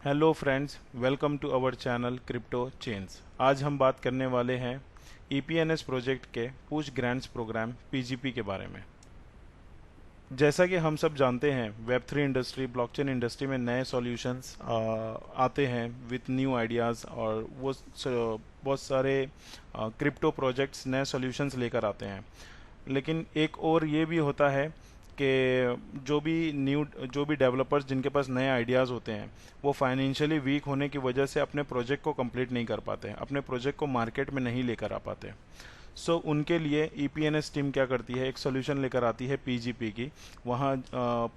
Hello friends, welcome to our channel crypto chains. आज हम बात करने वाले हैं ईपीएनएस प्रोजेक्ट के पुश ग्रांट्स प्रोग्राम पीजीपी के बारे में। जैसा कि हम सब जानते हैं, वेब 3 इंडस्ट्री, ब्लॉकचेन इंडस्ट्री में नए सॉल्यूशंस आते हैं विथ न्यू आइडियाज़, और वो बहुत सारे क्रिप्टो प्रोजेक्ट्स नए सॉल्यूशंस लेकर आते हैं। लेकिन एक और ये भी होता है कि जो भी डेवलपर्स जिनके पास नए आइडियाज़ होते हैं, वो फाइनेंशियली वीक होने की वजह से अपने प्रोजेक्ट को कंप्लीट नहीं कर पाते, अपने प्रोजेक्ट को मार्केट में नहीं लेकर आ पाते। सो उनके लिए ईपीएनएस टीम क्या करती है, एक सोल्यूशन लेकर आती है पीजीपी की, वहाँ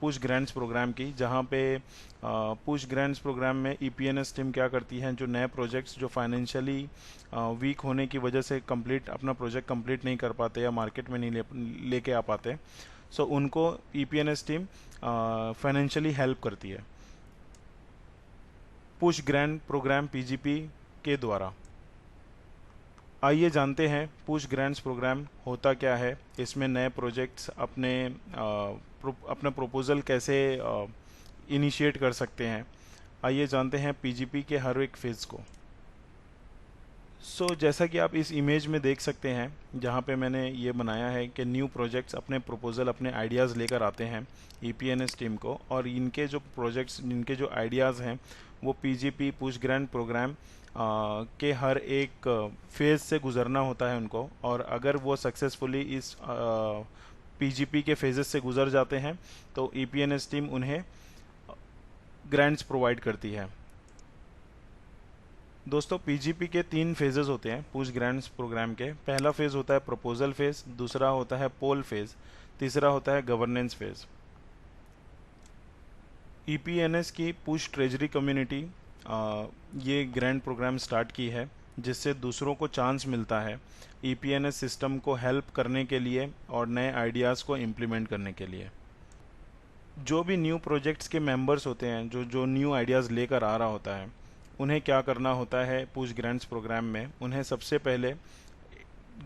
पुश ग्रांट्स प्रोग्राम की, जहाँ पे पुश ग्रांट्स प्रोग्राम में ईपीएनएस टीम क्या करती है, जो नए प्रोजेक्ट्स जो फाइनेंशियली वीक होने की वजह से अपना प्रोजेक्ट कंप्लीट नहीं कर पाते या मार्केट में नहीं लेके आ पाते, सो उनको ईपीएनएस टीम फाइनेंशियली हेल्प करती है पुश ग्रांट प्रोग्राम पीजीपी के द्वारा। आइए जानते हैं पुश ग्रांट्स प्रोग्राम होता क्या है, इसमें नए प्रोजेक्ट्स अपना प्रपोजल कैसे इनिशिएट कर सकते हैं। आइए जानते हैं पीजीपी के हर एक फेज़ को। जैसा कि आप इस इमेज में देख सकते हैं, जहाँ पे मैंने ये बनाया है कि न्यू प्रोजेक्ट्स अपने प्रपोजल, अपने आइडियाज़ लेकर आते हैं ईपीएनएस टीम को, और इनके जो प्रोजेक्ट्स, इनके जो आइडियाज़ हैं, वो पीजीपी पुश ग्रांट प्रोग्राम के हर एक फेज़ से गुजरना होता है उनको। और अगर वो सक्सेसफुली इस पीजीपी के फेजेस से गुजर जाते हैं, तो ईपीएनएस टीम उन्हें ग्रांट्स प्रोवाइड करती है। दोस्तों, पीजीपी के 3 फेजेस होते हैं पुश ग्रांट्स प्रोग्राम के। पहला फेज होता है प्रपोजल फेज, दूसरा होता है पोल फेज, तीसरा होता है गवर्नेंस फेज। ईपीएनएस की पुश ट्रेजरी कम्युनिटी ये ग्रांट प्रोग्राम स्टार्ट की है, जिससे दूसरों को चांस मिलता है ईपीएनएस सिस्टम को हेल्प करने के लिए और नए आइडियाज़ को इम्प्लीमेंट करने के लिए। जो भी न्यू प्रोजेक्ट्स के मेंबर्स होते हैं, जो जो न्यू आइडियाज़ लेकर आ रहा होता है, उन्हें क्या करना होता है पुश ग्रांट्स प्रोग्राम में, उन्हें सबसे पहले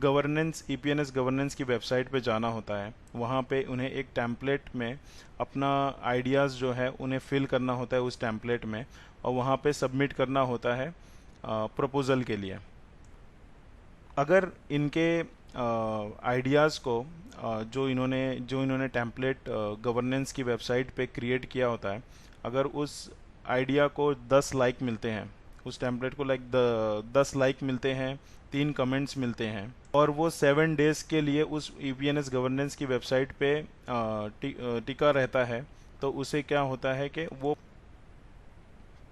गवर्नेंस, ईपीएनएस गवर्नेंस की वेबसाइट पे जाना होता है। वहाँ पे उन्हें एक टेम्पलेट में अपना आइडियाज़ जो है उन्हें फिल करना होता है उस टेम्पलेट में, और वहाँ पे सबमिट करना होता है प्रपोज़ल के लिए। अगर इनके आइडियाज़ को जो इन्होंने टेम्पलेट गवर्नेंस की वेबसाइट पे क्रिएट किया होता है, अगर उस आइडिया को 10 लाइक मिलते हैं, उस टेम्पलेट को 10 लाइक मिलते हैं, 3 कमेंट्स मिलते हैं, और वो 7 डेज़ के लिए उस ईपीएनएस गवर्नेंस की वेबसाइट पे टिका रहता है, तो उसे क्या होता है कि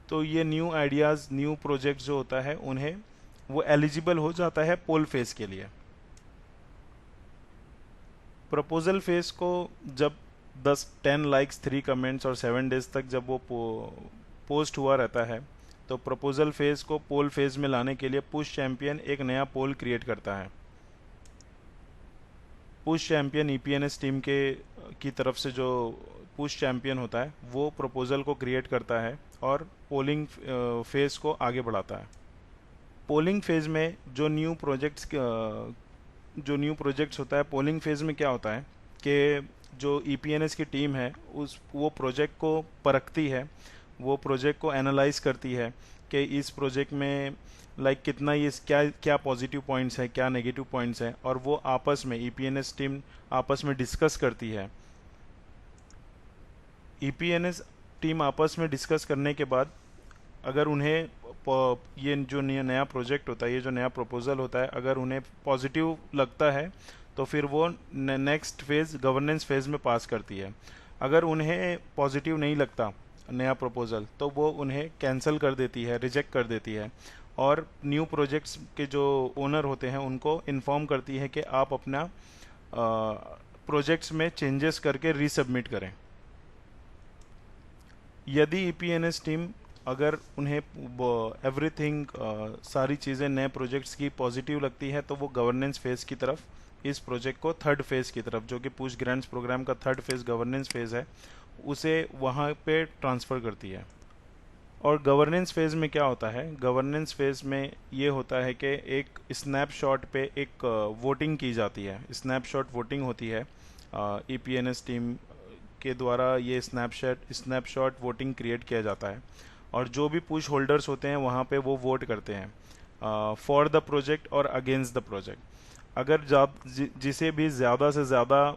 तो ये न्यू आइडियाज़, न्यू प्रोजेक्ट जो होता है, उन्हें वो एलिजिबल हो जाता है पोल फेज के लिए। प्रपोजल फेज को जब 10 लाइक्स, 3 कमेंट्स और 7 डेज तक जब वो पोस्ट हुआ रहता है, तो प्रपोजल फेज को पोल फेज में लाने के लिए पुश चैंपियन एक नया पोल क्रिएट करता है। पुश चैंपियन ईपीएनएस टीम की तरफ से जो पुश चैंपियन होता है, वो प्रपोजल को क्रिएट करता है और पोलिंग फेज को आगे बढ़ाता है। पोलिंग फेज में जो न्यू प्रोजेक्ट्स होता है, पोलिंग फेज में क्या होता है कि जो ईपीएनएस की टीम है, वो प्रोजेक्ट को परखती है, वो प्रोजेक्ट को एनालाइज करती है कि इस प्रोजेक्ट में कितना ये क्या पॉजिटिव पॉइंट्स है, क्या नेगेटिव पॉइंट्स हैं, और वो आपस में ईपीएनएस टीम आपस में डिस्कस करती है। ईपीएनएस टीम आपस में डिस्कस करने के बाद, अगर उन्हें ये जो नया प्रोजेक्ट होता है, ये जो नया प्रपोजल होता है, अगर उन्हें पॉजिटिव लगता है, तो फिर वो नेक्स्ट फेज़, गवर्नेंस फेज़ में पास करती है। अगर उन्हें पॉजिटिव नहीं लगता नया प्रपोजल, तो वो उन्हें कैंसिल कर देती है, रिजेक्ट कर देती है, और न्यू प्रोजेक्ट्स के जो ओनर होते हैं उनको इन्फॉर्म करती है कि आप अपना प्रोजेक्ट्स में चेंजेस करके रीसबमिट करें। यदि ईपीएनएस टीम, अगर उन्हें एवरीथिंग, सारी चीज़ें नए प्रोजेक्ट्स की पॉजिटिव लगती है, तो वो गवर्नेंस फेज़ की तरफ, इस प्रोजेक्ट को थर्ड फेज़ की तरफ, जो कि पुश ग्रांट्स प्रोग्राम का थर्ड फेज़ गवर्नेंस फेज़ है, उसे वहाँ पे ट्रांसफ़र करती है। और गवर्नेंस फेज़ में क्या होता है, गवर्नेंस फेज़ में ये होता है कि एक स्नैपशॉट पे एक वोटिंग की जाती है, स्नैपशॉट वोटिंग होती है। ईपीएनएस टीम के द्वारा ये स्नैपशॉट वोटिंग क्रिएट किया जाता है, और जो भी पुश होल्डर्स होते हैं वहाँ पे वो वोट करते हैं फॉर द प्रोजेक्ट और अगेंस्ट द प्रोजेक्ट। अगर जिसे भी ज़्यादा से ज़्यादा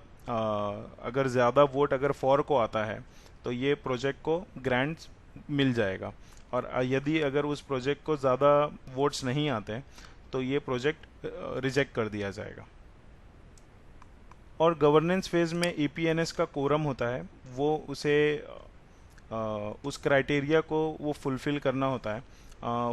अगर ज़्यादा वोट अगर फॉर को आता है तो ये प्रोजेक्ट को ग्रांट्स मिल जाएगा, और यदि अगर उस प्रोजेक्ट को ज़्यादा वोट्स नहीं आते तो ये प्रोजेक्ट रिजेक्ट कर दिया जाएगा। और गवर्नेंस फेज में ईपीएनएस का कोरम होता है, वो उसे उस क्राइटेरिया को वो फुलफिल करना होता है।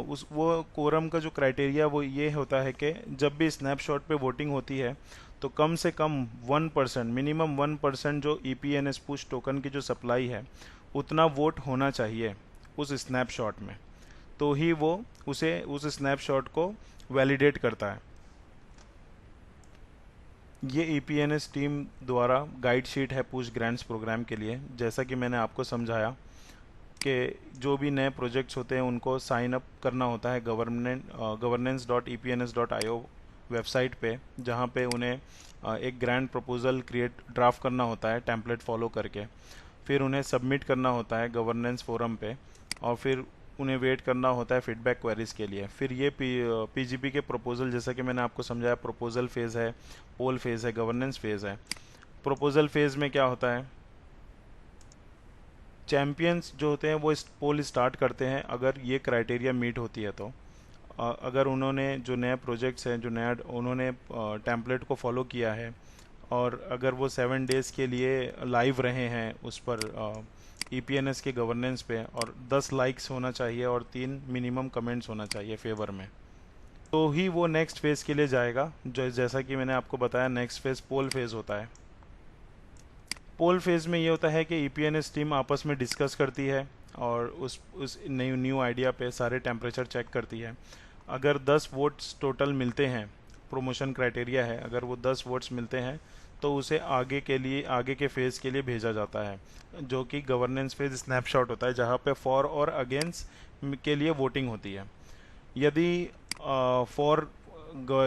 उस वो कोरम का जो क्राइटेरिया वो ये होता है कि जब भी स्नैपशॉट पे वोटिंग होती है तो कम से कम 1%, मिनिमम 1% जो ईपीएनएस पुश टोकन की जो सप्लाई है उतना वोट होना चाहिए उस स्नैपशॉट में, तो ही वो उसे उस स्नैपशॉट को वैलिडेट करता है। ये ईपीएनएस टीम द्वारा गाइड शीट है पुश ग्रांट्स प्रोग्राम के लिए। जैसा कि मैंने आपको समझाया कि जो भी नए प्रोजेक्ट्स होते हैं उनको साइन अप करना होता है governance.epns.io वेबसाइट पे, जहाँ पे उन्हें एक ग्रांट प्रपोजल ड्राफ्ट करना होता है टेम्पलेट फॉलो करके, फिर उन्हें सबमिट करना होता है गवर्नेंस फोरम पे, और फिर उन्हें वेट करना होता है फीडबैक क्वेरीज के लिए। फिर ये पीजीपी के प्रपोजल, जैसा कि मैंने आपको समझाया, प्रपोजल फेज़ है, पोल फेज़ है, गवर्नेंस फेज़ है। प्रपोजल फेज़ में क्या होता है, चैम्पियंस जो होते हैं वो इस पोल स्टार्ट करते हैं अगर ये क्राइटेरिया मीट होती है तो। अगर उन्होंने जो नए प्रोजेक्ट्स हैं, जो नया उन्होंने टेम्पलेट को फॉलो किया है, और अगर वो 7 डेज़ के लिए लाइव रहे हैं उस पर ईपीएनएस के गवर्नेंस पे, और 10 लाइक्स होना चाहिए और 3 मिनिमम कमेंट्स होना चाहिए फेवर में, तो ही वो नेक्स्ट फेज़ के लिए जाएगा। जो जैसा कि मैंने आपको बताया, नेक्स्ट फेज़ पोल फेज़ होता है। पोल फेज़ में ये होता है कि ईपीएनएस टीम आपस में डिस्कस करती है और उस न्यू आइडिया पे सारे टेम्परेचर चेक करती है। अगर 10 वोट्स टोटल मिलते हैं, प्रमोशन क्राइटेरिया है, अगर वो 10 वोट्स मिलते हैं तो उसे आगे के फेज़ के लिए भेजा जाता है, जो कि गवर्नेंस फेज़ स्नैपशॉट होता है, जहाँ पे फॉर और अगेंस्ट के लिए वोटिंग होती है। यदि फॉर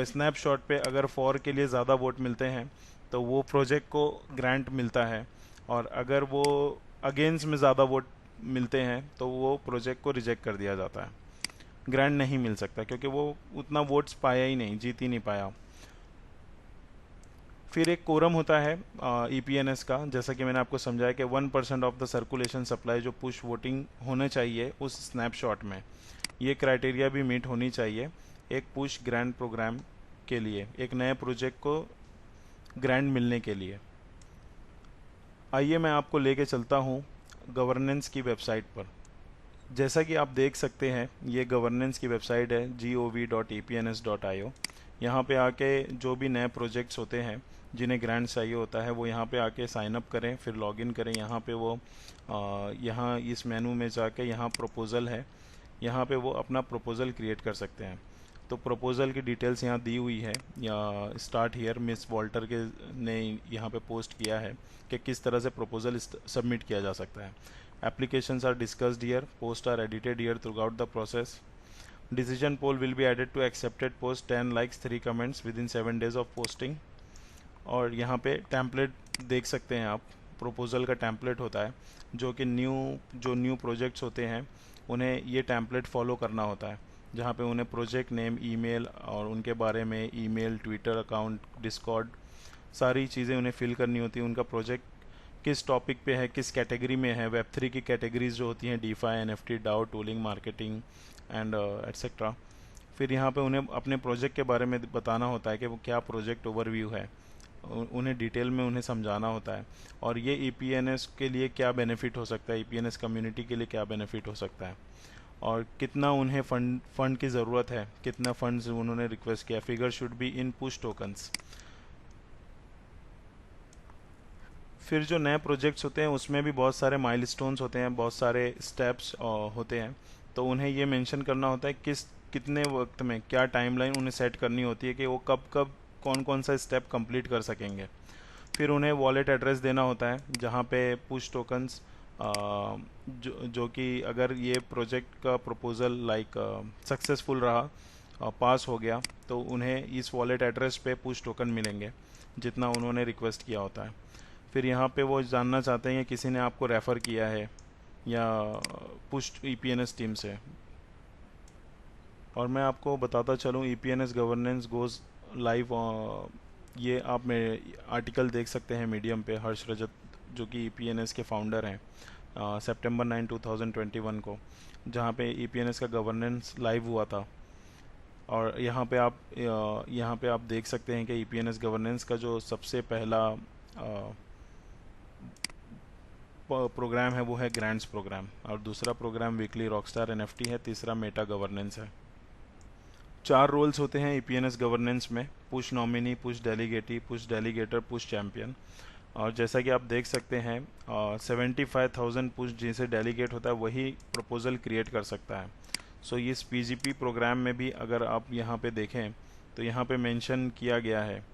स्नैपशॉट पे अगर फॉर के लिए ज़्यादा वोट मिलते हैं तो वो प्रोजेक्ट को ग्रांट मिलता है, और अगर वो अगेंस्ट में ज़्यादा वोट मिलते हैं तो वो प्रोजेक्ट को रिजेक्ट कर दिया जाता है, ग्रांट नहीं मिल सकता, क्योंकि वो उतना वोट्स पाया ही नहीं, जीत ही नहीं पाया। फिर एक कोरम होता है ईपीएनएस का, जैसा कि मैंने आपको समझाया कि 1% ऑफ द सर्कुलेशन सप्लाई जो पुश वोटिंग होना चाहिए उस स्नैपशॉट में, ये क्राइटेरिया भी मीट होनी चाहिए एक पुश ग्रांट प्रोग्राम के लिए, एक नए प्रोजेक्ट को ग्रांट मिलने के लिए। आइए मैं आपको लेके चलता हूँ गवर्नेंस की वेबसाइट पर। जैसा कि आप देख सकते हैं, ये गवर्नेंस की वेबसाइट है gov.epns.io। यहाँ पे आके जो भी नए प्रोजेक्ट्स होते हैं जिन्हें ग्रांट चाहिए होता है वो यहाँ पे आके साइन अप करें, फिर लॉगिन करें। यहाँ पे वो यहाँ इस मेनू में जाके यहाँ प्रपोज़ल है, यहाँ पे वो अपना प्रपोज़ल क्रिएट कर सकते हैं। तो प्रपोज़ल की डिटेल्स यहाँ दी हुई है, या स्टार्ट हियर मिस वॉल्टर के ने यहाँ पे पोस्ट किया है कि किस तरह से प्रपोज़ल सबमिट किया जा सकता है। Applications are discussed here, post are edited here throughout the process. Decision poll will be added to accepted post 10 likes 3 comments within 7 days of posting. और यहाँ पे टेम्पलेट देख सकते हैं आप, प्रपोज़ल का टेम्पलेट होता है जो कि न्यू प्रोजेक्ट्स होते हैं उन्हें ये टेम्पलेट फॉलो करना होता है, जहाँ पे उन्हें प्रोजेक्ट नेम, ईमेल और उनके बारे में ईमेल, ट्विटर अकाउंट, डिस्कॉर्ड, सारी चीज़ें उन्हें फिल करनी होती है। उनका प्रोजेक्ट किस टॉपिक पे है, किस कैटेगरी में है, वेब3 की कैटेगरीज जो होती हैं DeFi, NFT, DAO, tooling, marketing and etcetera. फिर यहाँ पे उन्हें अपने प्रोजेक्ट के बारे में बताना होता है कि वो क्या प्रोजेक्ट ओवरव्यू है, उन्हें डिटेल में उन्हें समझाना होता है, और ये ईपीएनएस के लिए क्या बेनिफिट हो सकता है, ईपीएनएस कम्युनिटी के लिए क्या बेनिफिट हो सकता है, और कितना उन्हें फंड की ज़रूरत है, कितना फंड्स उन्होंने रिक्वेस्ट किया। Figure should be in push tokens. फिर जो नए प्रोजेक्ट्स होते हैं उसमें भी बहुत सारे माइलस्टोन्स होते हैं, बहुत सारे स्टेप्स होते हैं, तो उन्हें ये मेंशन करना होता है कितने वक्त में क्या टाइमलाइन उन्हें सेट करनी होती है कि वो कब कौन कौन सा स्टेप कंप्लीट कर सकेंगे। फिर उन्हें वॉलेट एड्रेस देना होता है जहाँ पे पुश टोकन्स जो कि अगर ये प्रोजेक्ट का प्रपोज़ल सक्सेसफुल रहा, पास हो गया, तो उन्हें इस वॉलेट एड्रेस पे पुश टोकन मिलेंगे जितना उन्होंने रिक्वेस्ट किया होता है। फिर यहाँ पे वो जानना चाहते हैं कि किसी ने आपको रेफ़र किया है या पुश ईपीएनएस टीम से। और मैं आपको बताता चलूँ, ईपीएनएस गवर्नेंस गोज लाइव, ये आप में आर्टिकल देख सकते हैं मीडियम पे, हर्ष रजत जो कि ईपीएनएस के फाउंडर हैं, सितंबर 9 2021 को, जहाँ पे ईपीएनएस का गवर्नेंस लाइव हुआ था। और यहाँ पे आप देख सकते हैं कि ईपीएनएस गवर्नेंस का जो सबसे पहला प्रोग्राम है वो है ग्रांट्स प्रोग्राम, और दूसरा प्रोग्राम वीकली रॉकस्टार एनएफटी है, तीसरा मेटा गवर्नेंस है। 4 रोल्स होते हैं ईपीएनएस गवर्नेंस में: push nominee, push delegatee, push delegator, push champion. और जैसा कि आप देख सकते हैं 75,000 पुश जिसे डेलीगेट होता है वही प्रपोजल क्रिएट कर सकता है। सो इस पीजीपी प्रोग्राम में भी अगर आप यहाँ पे देखें तो यहाँ पे मेंशन किया गया है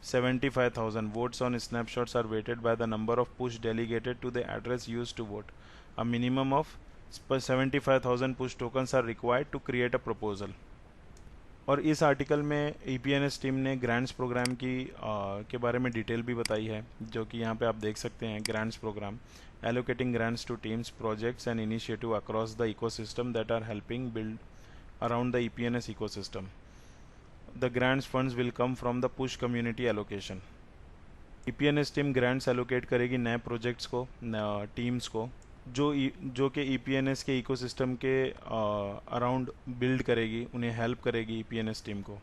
75,000 votes on snapshots are weighted by the number of push delegated to the address used to vote. A minimum of 75,000 push tokens are required to create a proposal. और इस आर्टिकल में ईपीएनएस टीम ने grants programme के बारे में detail भी बताई है, जो कि यहाँ पे आप देख सकते हैं। Grants program allocating grants to teams, projects and initiative across the ecosystem that are helping build around the EPNS ecosystem. The grants funds will come from the push community allocation. EPNS team grants allocate करेगी नए projects को, teams को, जो कि EPNS के ecosystem के around build करेगी, उन्हें हेल्प करेगी EPNS टीम को।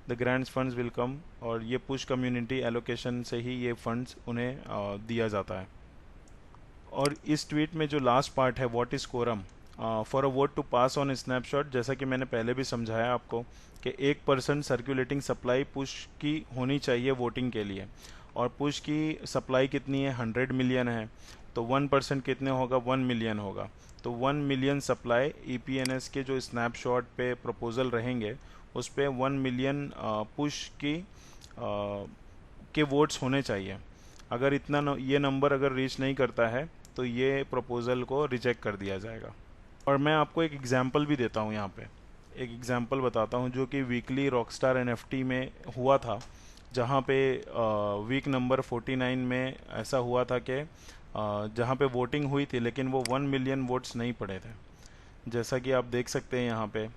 The grants funds will come, और ये पुश कम्युनिटी एलोकेशन से ही ये फंड्स उन्हें दिया जाता है। और इस ट्वीट में जो लास्ट पार्ट है, what is quorum for a vote to pass on snapshot, जैसा कि मैंने पहले भी समझाया आपको कि 1% सर्कुलेटिंग सप्लाई पुश की होनी चाहिए वोटिंग के लिए, और पुश की सप्लाई कितनी है, 100 मिलियन है, तो 1% कितने होगा, 1 मिलियन होगा। तो 1 मिलियन सप्लाई ईपीएनएस के जो स्नैपशॉट पे प्रपोजल रहेंगे उस पे 1 मिलियन पुश के वोट्स होने चाहिए। अगर इतना ये नंबर अगर रीच नहीं करता है तो ये प्रपोजल को रिजेक्ट कर दिया जाएगा। और मैं आपको एक एग्जांपल भी देता हूँ, यहाँ पे एक एग्जांपल बताता हूँ जो कि वीकली रॉकस्टार एनएफटी में हुआ था, जहाँ पे वीक नंबर 49 में ऐसा हुआ था कि जहाँ पे वोटिंग हुई थी लेकिन वो 1 मिलियन वोट्स नहीं पड़े थे। जैसा कि आप देख सकते हैं यहाँ पे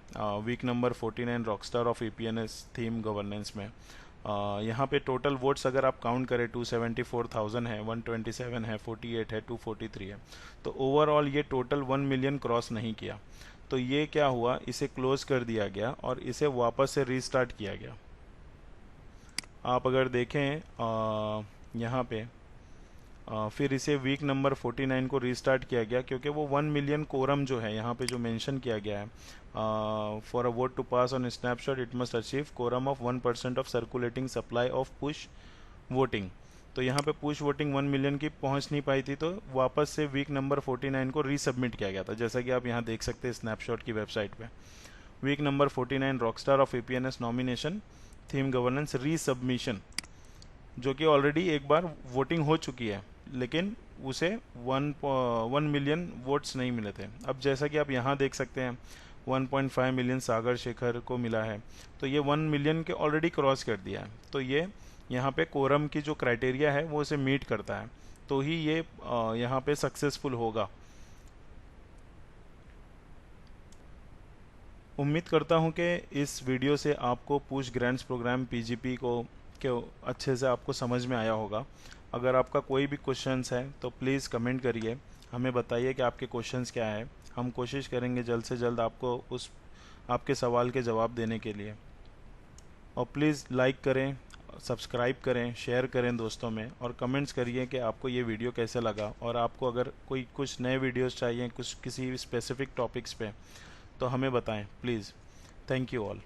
week number 49 rockstar of EPNS theme governance में यहाँ पे टोटल वोट्स अगर आप काउंट करें 274,000 है, 127 है, 48 है, 243 है, तो ओवरऑल ये टोटल 1 मिलियन क्रॉस नहीं किया। तो ये क्या हुआ, इसे क्लोज कर दिया गया और इसे वापस से रीस्टार्ट किया गया। आप अगर देखें यहाँ पे फिर इसे वीक नंबर 49 को रीस्टार्ट किया गया, क्योंकि वो 1 मिलियन कोरम जो है यहाँ पे जो मेंशन किया गया है, for a vote to pass on snapshot it must achieve quorum of 1% of circulating supply of push voting. तो यहाँ पे पुश वोटिंग 1 मिलियन की पहुँच नहीं पाई थी, तो वापस से वीक नंबर 49 को रीसबमिट किया गया था, जैसा कि आप यहाँ देख सकते हैं स्नैपशॉट की वेबसाइट पे। Week number 49 rockstar of EPNS nomination theme governance resubmission, जो कि ऑलरेडी एक बार वोटिंग हो चुकी है लेकिन उसे 1 मिलियन वोट्स नहीं मिले थे। अब जैसा कि आप यहाँ देख सकते हैं 1.5 मिलियन सागर शेखर को मिला है, तो ये 1 मिलियन के ऑलरेडी क्रॉस कर दिया है। तो ये यहाँ पे कोरम की जो क्राइटेरिया है वो इसे मीट करता है, तो ही ये यहाँ पे सक्सेसफुल होगा। उम्मीद करता हूँ कि इस वीडियो से आपको पुश ग्रांट्स प्रोग्राम पीजीपी को अच्छे से आपको समझ में आया होगा। अगर आपका कोई भी क्वेश्चंस है तो प्लीज़ कमेंट करिए, हमें बताइए कि आपके क्वेश्चंस क्या है। हम कोशिश करेंगे जल्द से जल्द आपको आपके सवाल के जवाब देने के लिए। और प्लीज़ लाइक करें, सब्सक्राइब करें, शेयर करें दोस्तों में, और कमेंट्स करिए कि आपको ये वीडियो कैसे लगा, और आपको अगर कुछ नए वीडियोस चाहिए किसी स्पेसिफिक टॉपिक्स पे तो हमें बताएं प्लीज़। Thank you all.